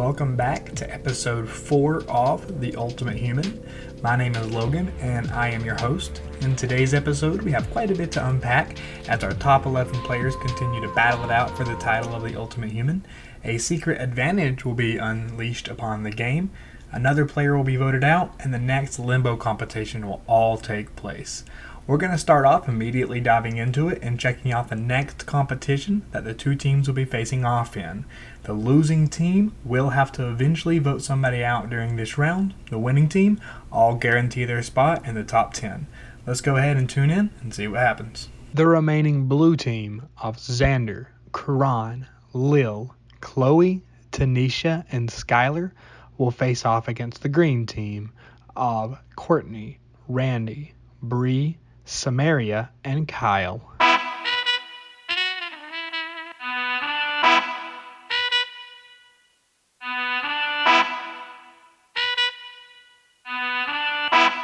welcome back to episode 4 of The Ultimate Human. My name is Logan, and I am your host. In today's episode, we have quite a bit to unpack as our top 11 players continue to battle it out for the title of The Ultimate Human. A secret advantage will be unleashed upon the game, another player will be voted out, and the next Limbo competition will all take place. We're going to start off immediately diving into it and checking out the next competition that the two teams will be facing off in. The losing team will have to eventually vote somebody out during this round. The winning team all guarantee their spot in the top 10. Let's go ahead and tune in and see what happens. The remaining blue team of Xander, Karan, Lil, Chloe, Tanisha, and Skylar will face off against the green team of Courtney, Randy, Bree, Samaria, and Kyle.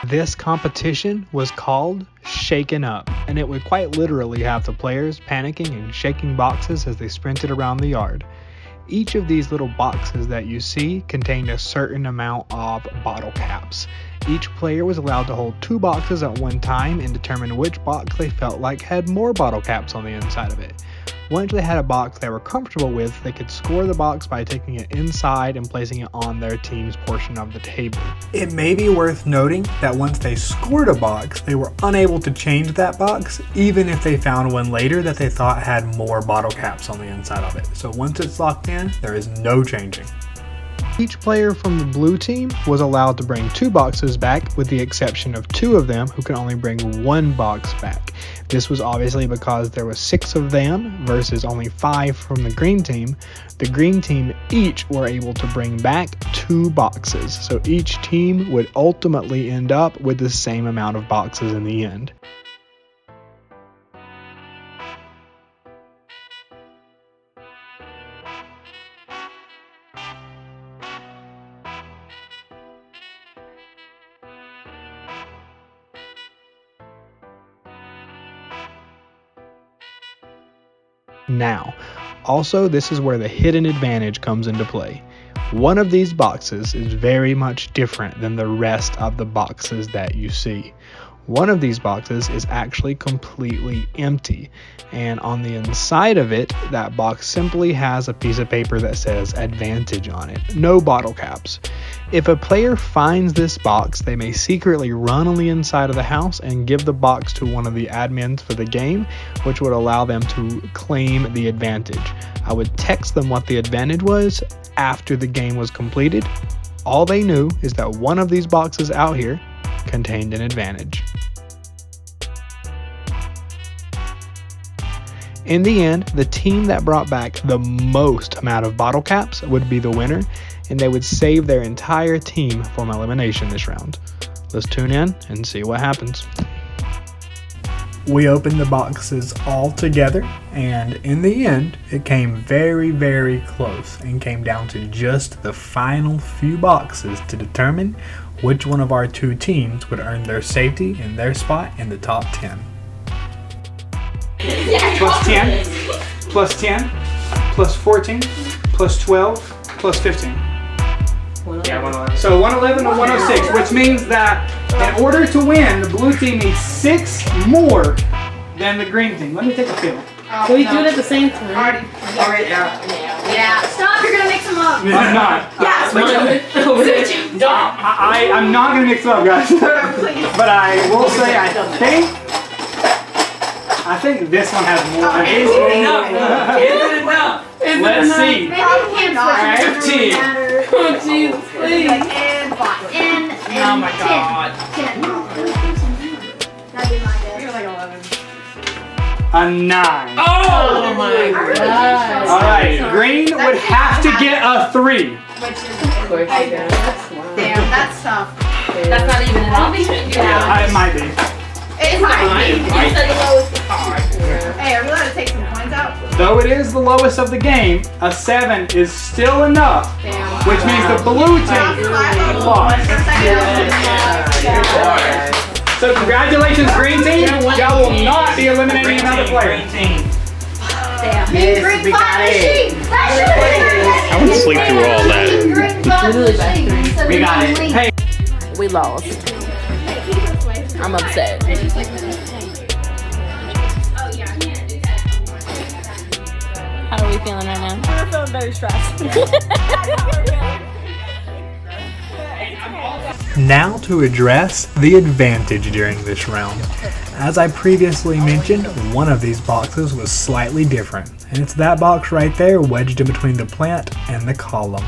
This competition was called Shaken Up, and it would quite literally have the players panicking and shaking boxes as they sprinted around the yard. Each of these little boxes that you see contained a certain amount of bottle caps. Each player was allowed to hold 2 boxes at one time and determine which box they felt like had more bottle caps on the inside of it. Once they had a box they were comfortable with, they could score the box by taking it inside and placing it on their team's portion of the table. It may be worth noting that once they scored a box, they were unable to change that box, even if they found one later that they thought had more bottle caps on the inside of it. So once it's locked in, there is no changing. Each player from the blue team was allowed to bring 2 boxes back, with the exception of 2 of them who could only bring 1 box back. This was obviously because there were 6 of them versus only 5 from the green team. The green team each were able to bring back 2 boxes, so each team would ultimately end up with the same amount of boxes in the end. Now, also this is where the hidden advantage comes into play. One of these boxes is very much different than the rest of the boxes that you see. One of these boxes is actually completely empty, and on the inside of it, that box simply has a piece of paper that says advantage on it, no bottle caps. If a player finds this box, they may secretly run on the inside of the house and give the box to one of the admins for the game, which would allow them to claim the advantage. I would text them what the advantage was after the game was completed. All they knew is that one of these boxes out here contained an advantage. In the end, the team that brought back the most amount of bottle caps would be the winner, and they would save their entire team from elimination this round. Let's tune in and see what happens. We opened the boxes all together, and in the end, it came very, very close and came down to just the final few boxes to determine which one of our 2 teams would earn their safety in their spot in the top 10. Plus 10, plus 10, plus 14, plus 12, plus 15. Yeah, 111. So 111 and 106, which means that in order to win, the blue team needs 6 more than the green team. Let me take a feel. Can we do it at the same time? Alright, Yeah. Stop, you're gonna mix them up. I'm not. Yeah, switch them. I'm not going to mix it up, guys. But I will say, I think this one has more. Is it enough? Let's see. 15. Oh, jeez, please. Oh my God. 10. That'd be my guess. You're like 11. A 9. Oh my God. Alright, green would have to get a 3. Of course you do. Damn, that's tough. That's not even an option. It might be. It might be. It's the lowest card. Hey, are we allowed to take some coins out? Though it is the lowest of the game, a 7 is still enough, Damn. which means the blue team lost. So congratulations, green team. Y'all will not be eliminating another player. Damn. Yes, we got it. I would sleep through all that. We got it. Hey. We lost. I'm upset. How are we feeling right now? We're feeling very stressed. Now to address the advantage during this round. As I previously mentioned, one of these boxes was slightly different, and it's that box right there wedged in between the plant and the column.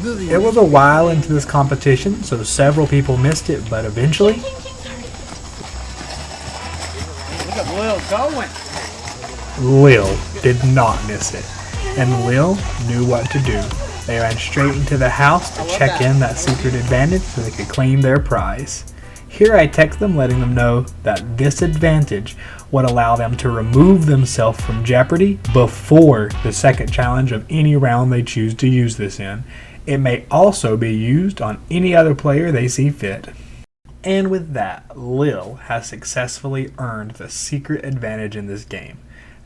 It was a while into this competition, so several people missed it, but eventually... Look at Lil going. Lil did not miss it, and Lil knew what to do. They ran straight into the house to check in that secret advantage so they could claim their prize. Here I text them letting them know that this advantage would allow them to remove themselves from jeopardy before the second challenge of any round they choose to use this in. It may also be used on any other player they see fit. And with that, Lil has successfully earned the secret advantage in this game.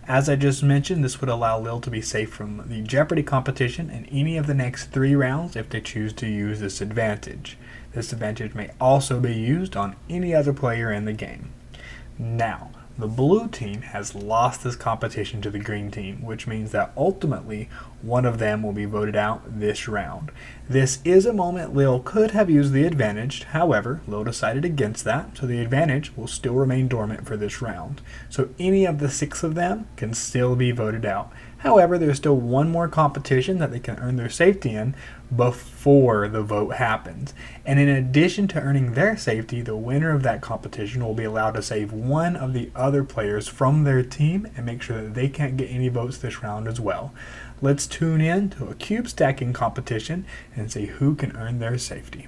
As I just mentioned, this would allow Lil to be safe from the Jeopardy competition in any of the next 3 rounds if they choose to use this advantage. This advantage may also be used on any other player in the game. Now, the blue team has lost this competition to the green team, which means that ultimately one of them will be voted out this round. This is a moment Lil could have used the advantage, however, Lil decided against that, so the advantage will still remain dormant for this round. So any of the 6 of them can still be voted out. However, there's still one more competition that they can earn their safety in before the vote happens. And in addition to earning their safety, the winner of that competition will be allowed to save one of the other players from their team and make sure that they can't get any votes this round as well. Let's tune in to a cube stacking competition and see who can earn their safety.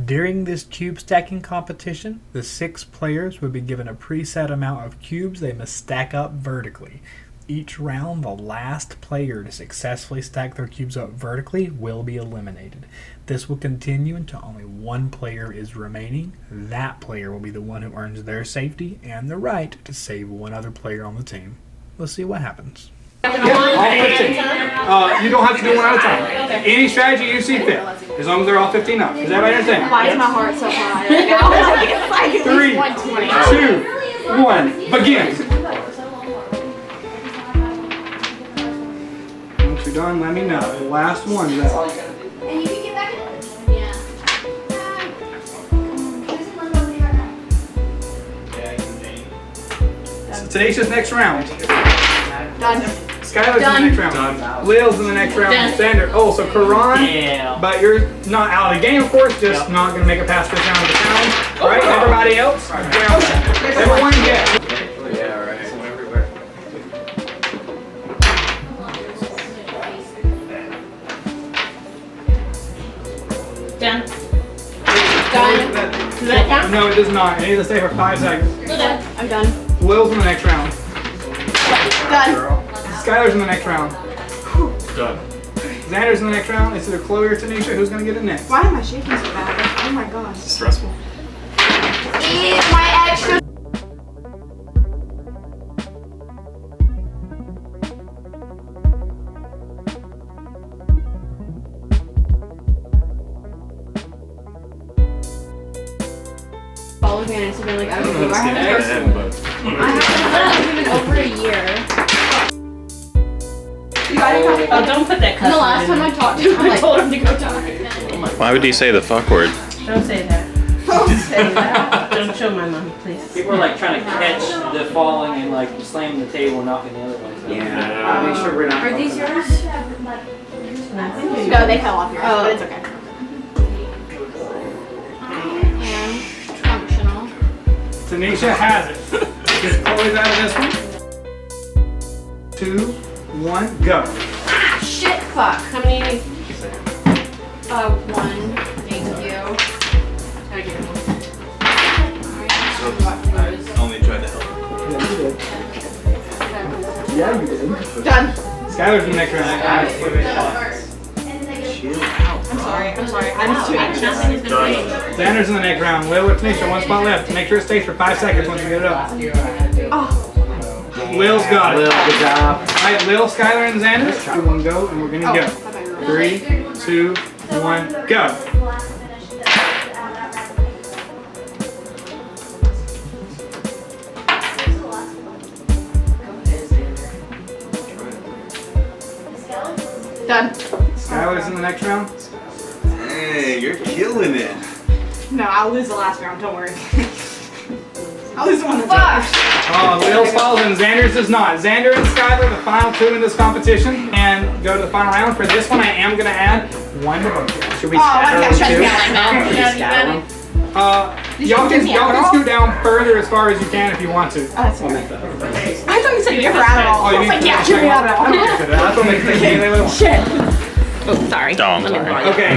During this cube stacking competition, the 6 players will be given a preset amount of cubes they must stack up vertically. Each round, the last player to successfully stack their cubes up vertically will be eliminated. This will continue until only one player is remaining. That player will be the one who earns their safety and the right to save one other player on the team. Let's see what happens. All 15. You don't have to do one at a time. Any strategy you see fit, as long as they're all 15 up. Does everybody understand? Why is my heart so high right now? It's like at least 120. 3, 2, 1, begin. Once you're done, let me know. The last one. And you can get back in? Yeah. So today's just next round. Done. Skylar's in the next round. Lil's in the next round. Sander. Oh, so Karan. Yeah. But you're not out of the game, of course. Just not going to make it past this round of the challenge. All right. Everybody else. Everyone get. Yeah, right. Done. Does that count? No, it does not. It needs to stay for 5 seconds. I'm done. Lil's in the next round. Done. Skylar's in the next round. Done. Xander's in the next round. It's either Chloe or Tanisha. Who's going to get it next? Why am I shaking so bad? Oh my gosh. Stressful. Eat my extra. Followed me and it's been like, I don't know. I haven't been over a year. You guys Oh, don't put that cuss the last time I talked to him, I told him to go talk. Why would he say the fuck word? Don't say that. Don't say that. Don't show my mom, please. People are like trying to catch the falling and like slamming the table and knocking the other ones out. Yeah. Make sure we're not. Are these yours? No, they fell off yours, but it's okay. And functional. Tanisha has it. Get Chloe's out of this one. 2, 1, go. Ah, shit, fuck. How many? 1. Thank you. I only tried to help. Yeah, you did. Done. Skylar's in the next round. I'm sorry. I'm too anxious. Xander's in the next round. Lil with Tanisha, 1 spot left. Make sure it stays for 5 seconds once you get it up. Oh. Lil's got it. Lil, good job. Alright, Lil, Skylar, and Xander. Everyone go, and we're gonna go. 3, 2, 1, go. Done. Skylar's in the next round. Hey, you're killing it. No, I'll lose the last round. Don't worry. I'll lose the one that's Lil's falls and Xander's does not. Xander and Skylar, the final 2 in this competition, and go to the final round. For this one, I am gonna add 1 vote. Should we scatter them too? Y'all can scoot down further as far as you can if you want to. I thought you said you're out at all. I was like, yeah, you're out at all. That's what makes me Shit. Oh, sorry. Okay,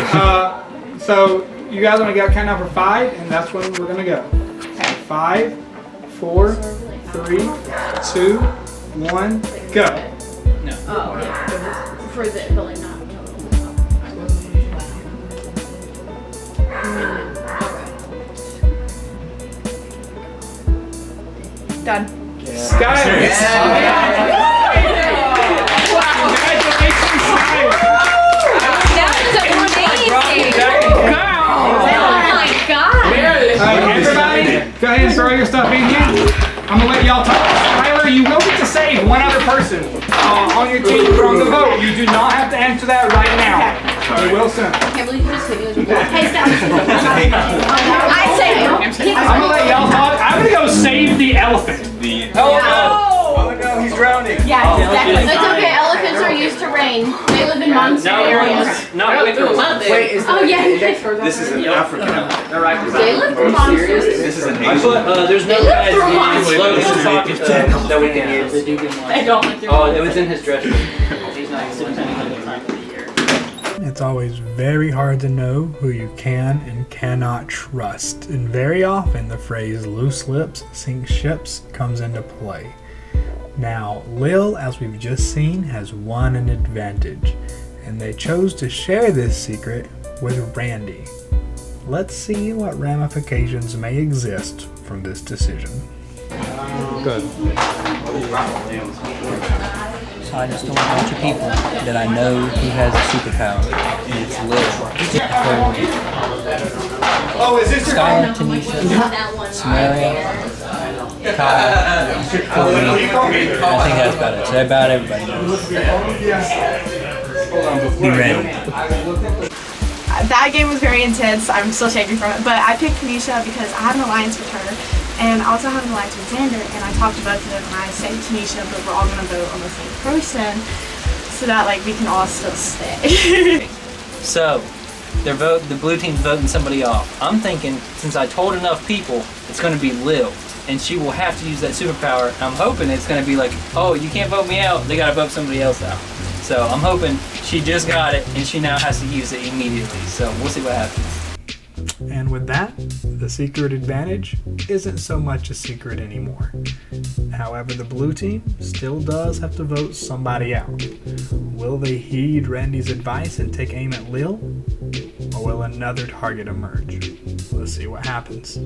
so you guys want to go count down for 5, and that's when we're gonna go. 5, 4, 3, 2, 1, go. For the building, not. Done. Skylar! Congratulations, Skylar! That Everybody, go ahead and throw your stuff in here. I'm gonna let y'all talk. Skylar, you will get to save 1 other person on your team from the vote. You do not have to answer that right now. You will soon. I can't believe you just hit me with your Hey, stop. I say no. I'm gonna let y'all talk. I'm gonna go save the elephant. Oh no, he's drowning. Yeah, exactly. It's okay, elephants are used to rain. They live in monsoon areas. Not with Wait, is Oh, yeah. This is an African elephant. They live through monsoon. This is an I Asian. put, there's no They live guys through in months. local pockets that we can use. They don't live through Oh, it was in his dress room. He's not even depending on the time of the year. It's always very hard to know who you can and cannot trust, and very often the phrase loose lips sink ships comes into play. Now, Lil, as we've just seen, has won an advantage, and they chose to share this secret with Randy. Let's see what ramifications may exist from this decision. Good. So I just told a bunch of people that I know who has a superpower, and it's Lil. Oh, is this your Skylar, Tanisha, Samaria, Kyle, Courtney. I think that's about it. So about everybody knows. Be ready. That game was very intense. I'm still shaking from it. But I picked Tanisha because I have an alliance with her. And I also have an alliance with Xander. And I talked to both of them and I said Tanisha, but we're all going to vote on the same person. So that like we can all still stay. So, the blue team's voting somebody off. I'm thinking, since I told enough people, it's going to be Lil. And she will have to use that superpower. I'm hoping it's going to be like, oh, you can't vote me out. They got to vote somebody else out. So I'm hoping she just got it and she now has to use it immediately. So we'll see what happens. And with that, the secret advantage isn't so much a secret anymore. However, the blue team still does have to vote somebody out. Will they heed Randy's advice and take aim at Lil? Or will another target emerge? Let's see what happens.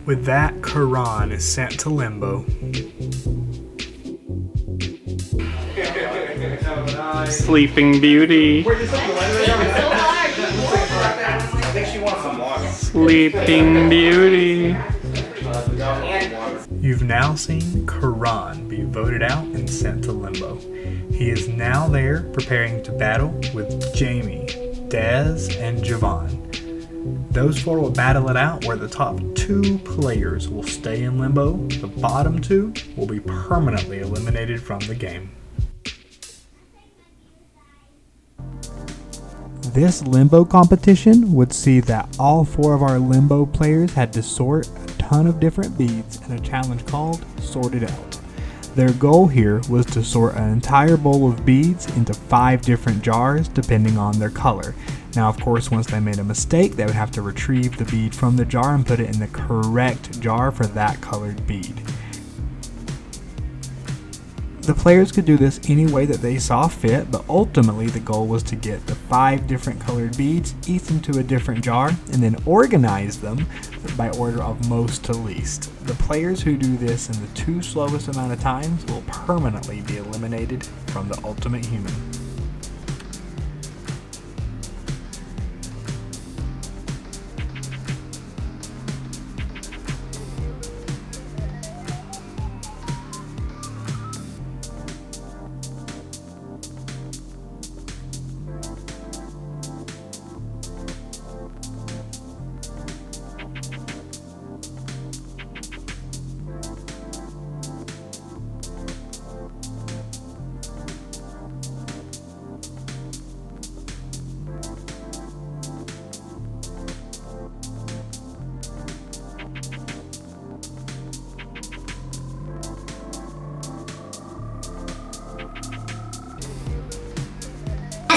With that, Karan is sent to Limbo. Sleeping Beauty. Sleeping Beauty. You've now seen Karan be voted out and sent to Limbo. He is now there preparing to battle with Jamie, Daz, and Javon. Those four will battle it out where the top 2 players will stay in Limbo. The bottom 2 will be permanently eliminated from the game. This Limbo competition would see that all 4 of our Limbo players had to sort a ton of different beads in a challenge called Sort It Out. Their goal here was to sort an entire bowl of beads into 5 different jars depending on their color. Now, of course, once they made a mistake, they would have to retrieve the bead from the jar and put it in the correct jar for that colored bead. The players could do this any way that they saw fit, but ultimately the goal was to get the 5 different colored beads, each into a different jar, and then organize them by order of most to least. The players who do this in the 2 slowest amount of times will permanently be eliminated from the Ultimate Human.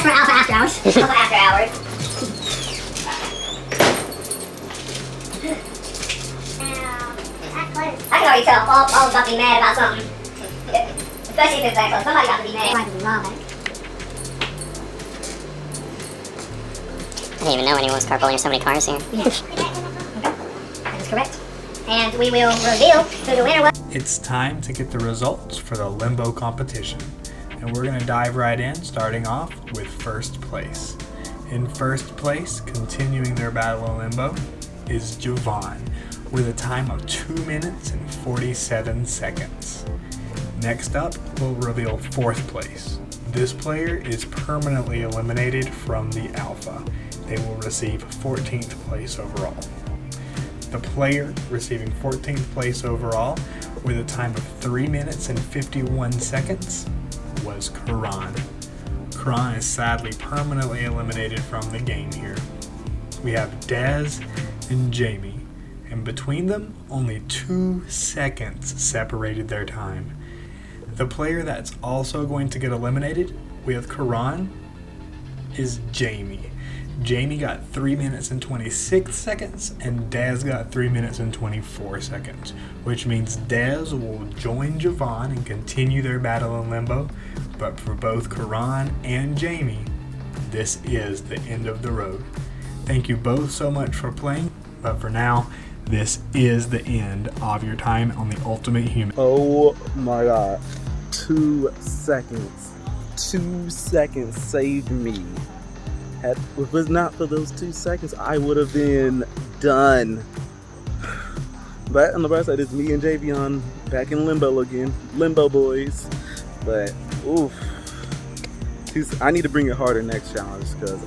For Alpha After Hours. Alpha After Hours. I can already tell all about to be mad about something. Especially if it's that close. Somebody got to be mad. I didn't even know anyone was carpooling. There's so many cars here. That is correct. And we will reveal who the winner was. It's time to get the results for the Limbo competition. And we're going to dive right in, starting off with first place. In first place, continuing their battle in Limbo, is Javon, with a time of 2 minutes and 47 seconds. Next up, we'll reveal fourth place. This player is permanently eliminated from the Alpha. They will receive 14th place overall. The player receiving 14th place overall, with a time of 3 minutes and 51 seconds, was Karan. Karan is sadly permanently eliminated from the game here. We have Daz and Jamie, and between them, only 2 seconds separated their time. The player that's also going to get eliminated with Karan is Jamie. Jamie got 3 minutes and 26 seconds, and Daz got 3 minutes and 24 seconds, which means Daz will join Javon and continue their battle in Limbo, but for both Karan and Jamie, this is the end of the road. Thank you both so much for playing, but for now, this is the end of your time on the Ultimate Human. Oh my god. 2 seconds. 2 seconds saved me. If it was not for those 2 seconds, I would have been done. But on the bright side, it's me and Javion back in Limbo again. Limbo boys. But, oof. I need to bring it harder next challenge because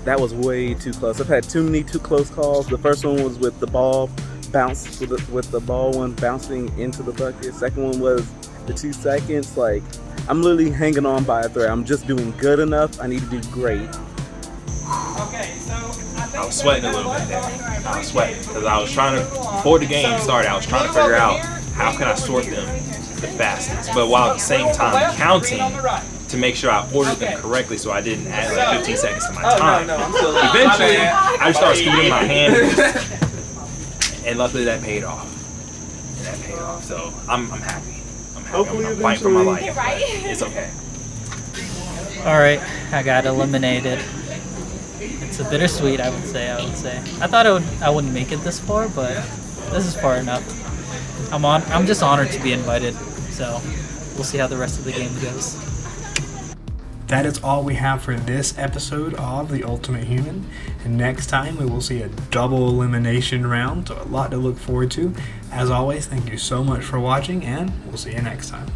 that was way too close. I've had too many too close calls. The first one was with the ball bounce, with the ball one bouncing into the bucket. Second one was the 2 seconds. Like, I'm literally hanging on by a thread. I'm just doing good enough. I need to do great. I was sweating a little bit there. I was sweating because I was trying to, before the game started, I was trying to figure out how can I sort them the fastest, but while at the same time counting to make sure I ordered them correctly so I didn't add like 15 seconds to my time. Eventually, I just started scooting my hand, and luckily that paid off. So I'm happy. I'm fighting for my life. It's okay. Alright, I got eliminated. It's a bittersweet, I would say. I thought I wouldn't make it this far, but This is far enough. I'm just honored to be invited. So we'll see how the rest of the game goes. That is all we have for this episode of The Ultimate Human. And next time we will see a double elimination round, so a lot to look forward to. As always, thank you so much for watching, and we'll see you next time.